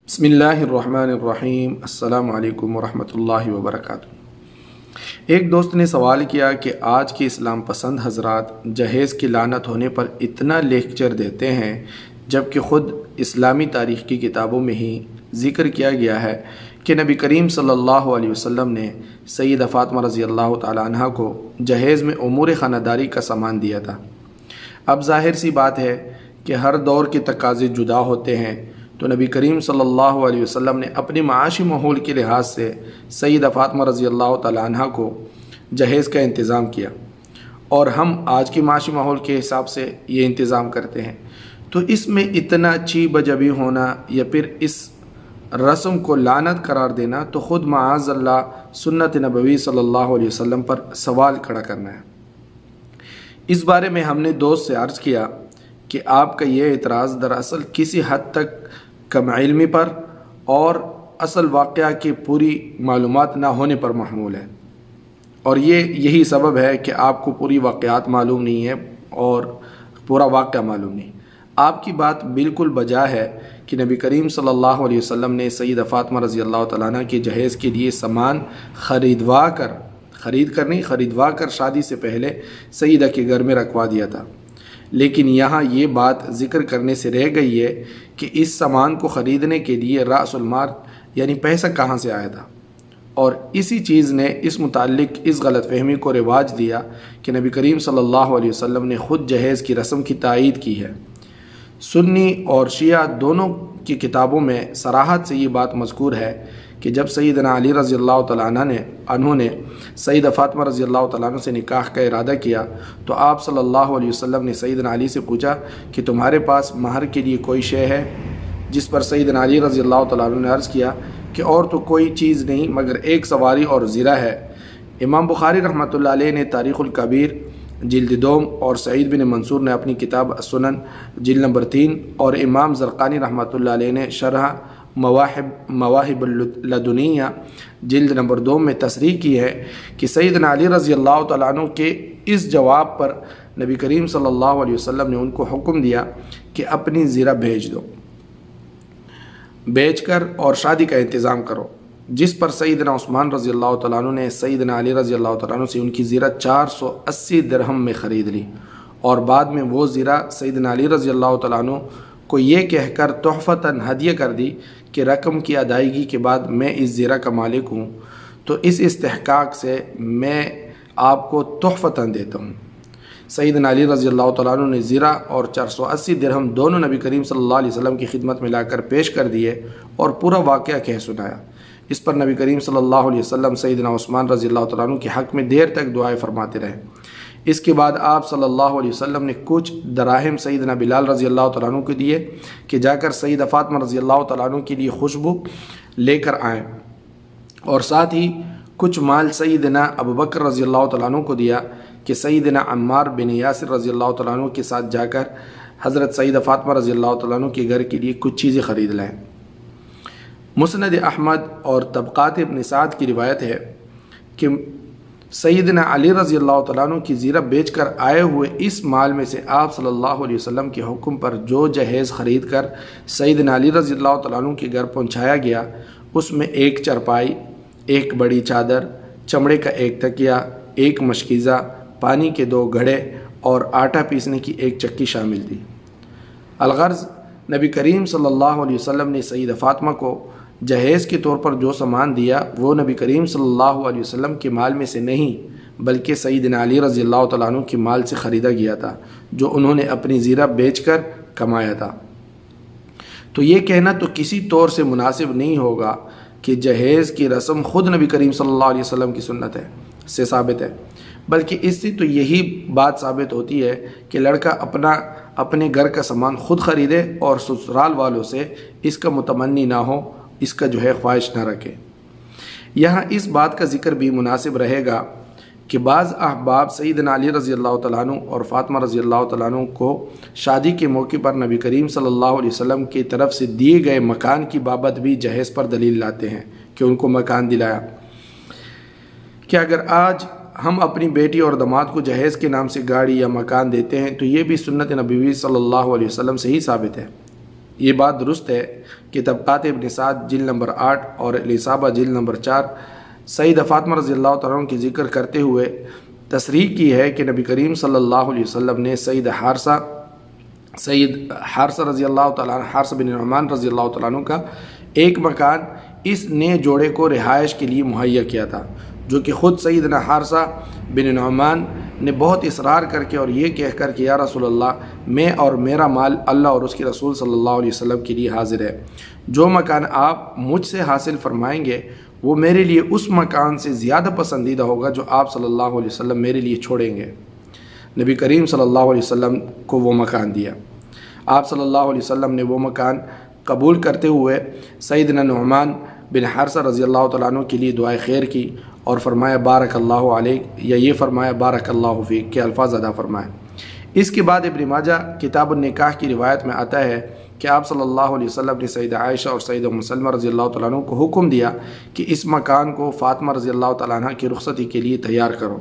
بسم اللہ الرحمن الرحیم۔ السلام علیکم ورحمۃ اللہ وبرکاتہ۔ ایک دوست نے سوال کیا کہ آج کے اسلام پسند حضرات جہیز کی لعنت ہونے پر اتنا لیکچر دیتے ہیں جبکہ خود اسلامی تاریخ کی کتابوں میں ہی ذکر کیا گیا ہے کہ نبی کریم صلی اللہ علیہ وسلم نے سیدہ فاطمہ رضی اللہ تعالی عنہ کو جہیز میں امور خانہ داری کا سامان دیا تھا۔ اب ظاہر سی بات ہے کہ ہر دور کے تقاضے جدا ہوتے ہیں، تو نبی کریم صلی اللہ علیہ وسلم نے اپنے معاشی ماحول کے لحاظ سے سیدہ فاطمہ رضی اللہ تعالی عنہ کو جہیز کا انتظام کیا، اور ہم آج کے معاشی ماحول کے حساب سے یہ انتظام کرتے ہیں۔ تو اس میں اتنا اچھی بجبی ہونا یا پھر اس رسم کو لعنت قرار دینا تو خود معاذ اللہ سنت نبوی صلی اللہ علیہ وسلم پر سوال کھڑا کرنا ہے۔ اس بارے میں ہم نے دوست سے عرض کیا کہ آپ کا یہ اعتراض دراصل کسی حد تک کم علمی پر اور اصل واقعہ کی پوری معلومات نہ ہونے پر محمول ہے، اور یہی سبب ہے کہ آپ کو پوری واقعات معلوم نہیں ہے اور پورا واقعہ معلوم نہیں۔ آپ کی بات بالکل بجا ہے کہ نبی کریم صلی اللہ علیہ وسلم نے سیدہ فاطمہ رضی اللہ تعالیٰ عنہ کے جہیز کے لیے سامان خریدوا کر شادی سے پہلے سیدہ کے گھر میں رکھوا دیا تھا، لیکن یہاں یہ بات ذکر کرنے سے رہ گئی ہے کہ اس سامان کو خریدنے کے لیے رأس المال یعنی پیسہ کہاں سے آیا تھا، اور اسی چیز نے اس متعلق اس غلط فہمی کو رواج دیا کہ نبی کریم صلی اللہ علیہ وسلم نے خود جہیز کی رسم کی تائید کی ہے۔ سنی اور شیعہ دونوں کی کتابوں میں صراحت سے یہ بات مذکور ہے کہ جب سیدنا علی رضی اللہ تعالیٰ عنہ نے سیدہ فاطمہ رضی اللہ تعالیٰ عنہ سے نکاح کا ارادہ کیا تو آپ صلی اللہ علیہ وسلم نے سیدنا علی سے پوچھا کہ تمہارے پاس مہر کے لیے کوئی شے ہے؟ جس پر سیدنا علی رضی اللہ تعالیٰ عنہ نے عرض کیا کہ اور تو کوئی چیز نہیں مگر ایک سواری اور زرہ ہے۔ امام بخاری رحمۃ اللہ علیہ نے تاریخ الکبیر جلد 2 اور سعید بن منصور نے اپنی کتاب السنن جلد نمبر 3 اور امام زرقانی رحمۃ اللہ علیہ نے شرح مواہب اللدنیہ جلد نمبر 2 میں تصریح کی ہے کہ سیدنا علی رضی اللہ تعالیٰ عنہ کے اس جواب پر نبی کریم صلی اللہ علیہ وسلم نے ان کو حکم دیا کہ اپنی زرہ بیچ کر اور شادی کا انتظام کرو، جس پر سیدنا عثمان رضی اللہ تعالیٰ عنہ نے سیدنا علی رضی اللہ تعالیٰ عنہ سے ان کی زرہ 480 درہم میں خرید لی، اور بعد میں وہ زرہ سیدنا علی رضی اللہ تعالیٰ عنہ کو یہ کہہ کر تحفتاً ہدیہ کر دی کہ رقم کی ادائیگی کے بعد میں اس زرہ کا مالک ہوں، تو اس استحقاق سے میں آپ کو تحفتاً دیتا ہوں۔ سیدنا علی رضی اللہ تعالیٰ عنہ نے زرہ اور 480 درہم دونوں نبی کریم صلی اللہ علیہ وسلم کی خدمت میں لا کر پیش کر دیے اور پورا واقعہ کہہ سنایا۔ اس پر نبی کریم صلی اللہ علیہ وسلم سیدنا عثمان رضی اللہ تعالیٰ عنہ کے حق میں دیر تک دعائیں فرماتے رہے۔ اس کے بعد آپ صلی اللہ علیہ وسلم نے کچھ دراہم سیدنا بلال رضی اللہ تعالیٰ عنہ کو دیے کہ جا کر سیدہ فاطمہ رضی اللہ تعالیٰ عنہ کے لیے خوشبو لے کر آئیں، اور ساتھ ہی کچھ مال سیدنا ابوبکر رضی اللہ تعالیٰ عنہ کو دیا کہ سیدنا عمار بن یاسر رضی اللہ تعالیٰ عنہ کے ساتھ جا کر حضرت سیدہ فاطمہ رضی اللہ تعالیٰ عنہ کے گھر کے لیے کچھ چیزیں خرید لائیں۔ مسند احمد اور طبقات ابن سعد کی روایت ہے کہ سیدنا علی رضی اللہ تعالیٰ عنہ کی زرہ بیچ کر آئے ہوئے اس مال میں سے آپ صلی اللہ علیہ وسلم کے حکم پر جو جہیز خرید کر سیدنا علی رضی اللہ تعالیٰ عنہ کے گھر پہنچایا گیا، اس میں ایک چرپائی، ایک بڑی چادر، چمڑے کا ایک تکیہ، ایک مشکیزہ، پانی کے 2 گھڑے اور آٹا پیسنے کی ایک چکی شامل تھی۔ الغرض نبی کریم صلی اللہ علیہ وسلم نے سیدہ فاطمہ کو جہیز کے طور پر جو سامان دیا وہ نبی کریم صلی اللہ علیہ وسلم کے مال میں سے نہیں بلکہ سیدنا علی رضی اللہ تعالیٰ عنہ کے مال سے خریدا گیا تھا، جو انہوں نے اپنی زرہ بیچ کر کمایا تھا۔ تو یہ کہنا تو کسی طور سے مناسب نہیں ہوگا کہ جہیز کی رسم خود نبی کریم صلی اللہ علیہ وسلم کی سنت سے ثابت ہے، بلکہ اس سے تو یہی بات ثابت ہوتی ہے کہ لڑکا اپنے گھر کا سامان خود خریدے اور سسرال والوں سے اس کا متمنی نہ ہو، اس کا خواہش نہ رکھے۔ یہاں اس بات کا ذکر بھی مناسب رہے گا کہ بعض احباب سیدنا علی رضی اللہ تعالیٰ عنہ اور فاطمہ رضی اللہ تعالیٰ عنہ کو شادی کے موقع پر نبی کریم صلی اللہ علیہ وسلم کی طرف سے دیے گئے مکان کی بابت بھی جہیز پر دلیل لاتے ہیں کہ ان کو مکان دلایا۔ کہ اگر آج ہم اپنی بیٹی اور داماد کو جہیز کے نام سے گاڑی یا مکان دیتے ہیں تو یہ بھی سنت نبوی صلی اللہ علیہ وسلم سے ہی ثابت ہے۔ یہ بات درست ہے کہ طبقات ابن سعد جلد نمبر 8 اور الاصابہ جلد نمبر 4 سیدہ فاطمہ رضی اللہ تعالیٰ عنہ کی ذکر کرتے ہوئے تصریح کی ہے کہ نبی کریم صلی اللہ علیہ وسلم نے سید حارثہ رضی اللہ تعالیٰ عنہ، حارثہ بن نعمان رضی اللہ تعالیٰ عنہ کا ایک مکان اس نئے جوڑے کو رہائش کے لیے مہیا کیا تھا، جو کہ خود سیدنا حارثہ بن نعمان نے بہت اصرار کر کے اور یہ کہہ کر کہ یا رسول اللہ، میں اور میرا مال اللہ اور اس کے رسول صلی اللہ علیہ وسلم کے لیے حاضر ہے، جو مکان آپ مجھ سے حاصل فرمائیں گے وہ میرے لیے اس مکان سے زیادہ پسندیدہ ہوگا جو آپ صلی اللہ علیہ وسلم میرے لیے چھوڑیں گے۔ نبی کریم صلی اللہ علیہ وسلم کو وہ مکان دیا۔ آپ صلی اللہ علیہ وسلم نے وہ مکان قبول کرتے ہوئے سیدنا نعمان بن حارثہ رضی اللہ تعالیٰ عنہ کے لیے دعائے خیر کی اور فرمایا بارک اللہ علیک، یا یہ فرمایا بارک اللہ فیک کے الفاظ ادا فرمائے۔ اس کے بعد ابن ماجہ کتاب النکاح کی روایت میں آتا ہے کہ آپ صلی اللہ علیہ وسلم نے سیدہ عائشہ اور سیدہ ام سلمہ رضی اللہ تعالیٰ عنہ کو حکم دیا کہ اس مکان کو فاطمہ رضی اللہ تعالیٰ عنہ کی رخصتی کے لیے تیار کرو۔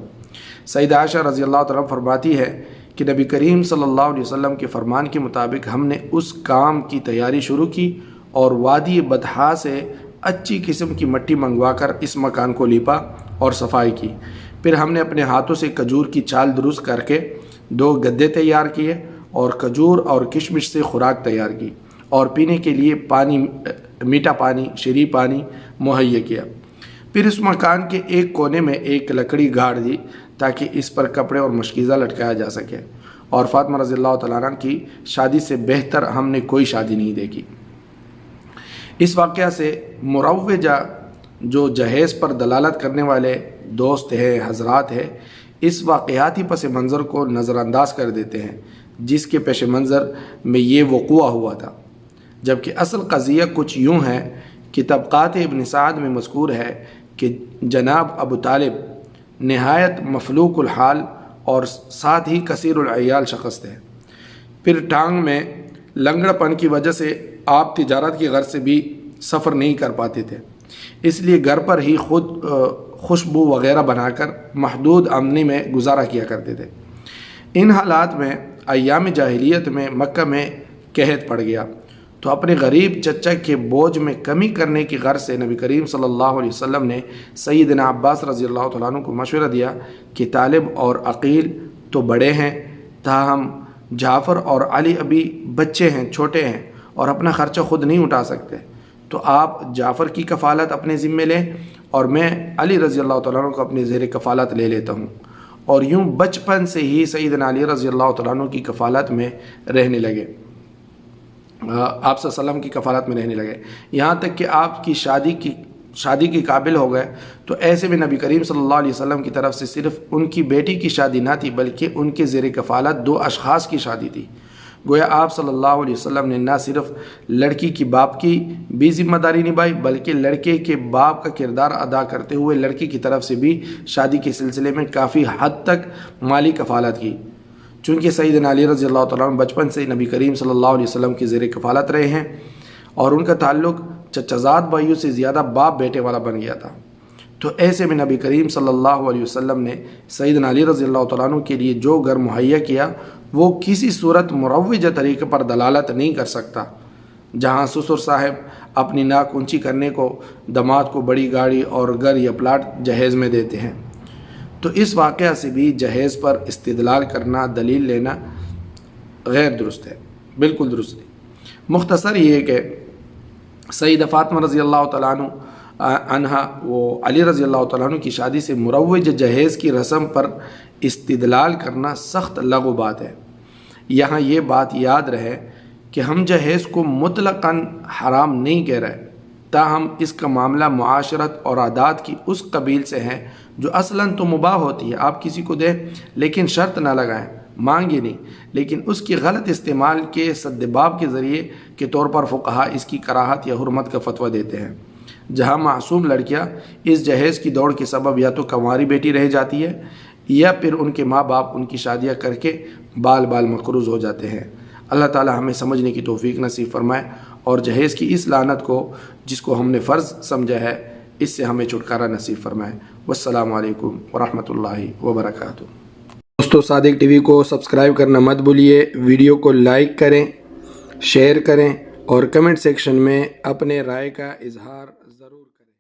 سیدہ عائشہ رضی اللہ تعالیٰ عنہ فرماتی ہے کہ نبی کریم صلی اللہ علیہ وسلم کے فرمان کے مطابق ہم نے اس کام کی تیاری شروع کی اور وادی بطحا سے اچھی قسم کی مٹی منگوا کر اس مکان کو لیپا اور صفائی کی۔ پھر ہم نے اپنے ہاتھوں سے کھجور کی چھال درست کر کے 2 گدے تیار کیے اور کھجور اور کشمش سے خوراک تیار کی اور پینے کے لیے پانی، میٹھا پانی، شیریں پانی مہیا کیا۔ پھر اس مکان کے ایک کونے میں ایک لکڑی گاڑ دی تاکہ اس پر کپڑے اور مشکیزہ لٹکایا جا سکے، اور فاطمہ رضی اللہ تعالیٰ عنہ کی شادی سے بہتر ہم نے کوئی شادی نہیں دیکھی۔ اس واقعہ سے مروجہ جو جہیز پر دلالت کرنے والے دوست ہیں، حضرات ہیں، اس واقعاتی پس منظر کو نظر انداز کر دیتے ہیں جس کے پیش منظر میں یہ وقوع ہوا تھا، جبکہ اصل قضیہ کچھ یوں ہے کہ طبقات ابن سعد میں مذکور ہے کہ جناب ابو طالب نہایت مفلوق الحال اور ساتھ ہی کثیر العیال شخص تھے۔ پھر ٹانگ میں لنگڑ پن کی وجہ سے آپ تجارت کی غرض سے بھی سفر نہیں کر پاتے تھے، اس لیے گھر پر ہی خود خوشبو وغیرہ بنا کر محدود آمدنی میں گزارا کیا کرتے تھے۔ ان حالات میں ایام جاہلیت میں مکہ میں قحط پڑ گیا تو اپنے غریب چچا کے بوجھ میں کمی کرنے کی غرض سے نبی کریم صلی اللہ علیہ وسلم نے سیدنا عباس رضی اللہ تعالیٰ عنہ کو مشورہ دیا کہ طالب اور عقیل تو بڑے ہیں، تاہم جعفر اور علی ابھی بچے ہیں، چھوٹے ہیں اور اپنا خرچہ خود نہیں اٹھا سکتے، تو آپ جعفر کی کفالت اپنے ذمے لیں اور میں علی رضی اللہ تعالیٰ عنہ کو اپنے زیر کفالت لے لیتا ہوں۔ اور یوں بچپن سے ہی سیدنا علی رضی اللہ تعالیٰ عنہ کی کفالت میں رہنے لگے، آپ صلی اللہ علیہ وسلم کی کفالت میں رہنے لگے، یہاں تک کہ آپ کی شادی کے قابل ہو گئے۔ تو ایسے میں نبی کریم صلی اللہ علیہ وسلم کی طرف سے صرف ان کی بیٹی کی شادی نہ تھی بلکہ ان کے زیر کفالت 2 اشخاص کی شادی تھی۔ گویا آپ صلی اللہ علیہ وسلم نے نہ صرف لڑکی کی باپ کی بھی ذمہ داری نبھائی بلکہ لڑکے کے باپ کا کردار ادا کرتے ہوئے لڑکی کی طرف سے بھی شادی کے سلسلے میں کافی حد تک مالی کفالت کی۔ چونکہ سیدنا علی رضی اللہ تعالیٰ عنہ بچپن سے نبی کریم صلی اللہ علیہ وسلم کی زیر کفالت رہے ہیں اور ان کا تعلق چچازاد بھائیوں سے زیادہ باپ بیٹے والا بن گیا تھا، تو ایسے میں نبی کریم صلی اللہ علیہ وسلم نے سیدنا علی رضی اللہ تعالیٰ عنہ کے لیے جو گھر مہیا کیا وہ کسی صورت مروجہ طریقے پر دلالت نہیں کر سکتا۔ جہاں سسر صاحب اپنی ناک اونچی کرنے کو داماد کو بڑی گاڑی اور گھر یا پلاٹ جہیز میں دیتے ہیں، تو اس واقعہ سے بھی جہیز پر استدلال کرنا، دلیل لینا غیر درست ہے، بالکل درست نہیں۔ مختصر یہ کہ سیدہ فاطمہ رضی اللہ تعالیٰ عنہ وہ علی رضی اللہ تعالیٰ عنہ کی شادی سے مروج جہیز کی رسم پر استدلال کرنا سخت لغو بات ہے۔ یہاں یہ بات یاد رہے کہ ہم جہیز کو مطلقاً حرام نہیں کہہ رہے، تاہم اس کا معاملہ معاشرت اور عادات کی اس قبیل سے ہے جو اصلاً تو مباح ہوتی ہے۔ آپ کسی کو دیں لیکن شرط نہ لگائیں، مانگے نہیں، لیکن اس کی غلط استعمال کے سدباب کے ذریعے کے طور پر فقہا اس کی کراہت یا حرمت کا فتویٰ دیتے ہیں۔ جہاں معصوم لڑکیاں اس جہیز کی دوڑ کے سبب یا تو کنواری بیٹی رہ جاتی ہے یا پھر ان کے ماں باپ ان کی شادیاں کر کے بال مقروض ہو جاتے ہیں۔ اللہ تعالی ہمیں سمجھنے کی توفیق نصیب فرمائے اور جہیز کی اس لعنت کو جس کو ہم نے فرض سمجھا ہے اس سے ہمیں چھٹکارا نصیب فرمائے۔ والسلام علیکم ورحمۃ اللہ وبرکاتہ۔ دوستو، صادق ٹی وی کو سبسکرائب کرنا مت بھولیے، ویڈیو کو لائک کریں، شیئر کریں اور کمنٹ سیکشن میں اپنے رائے کا اظہار ضرور کریں۔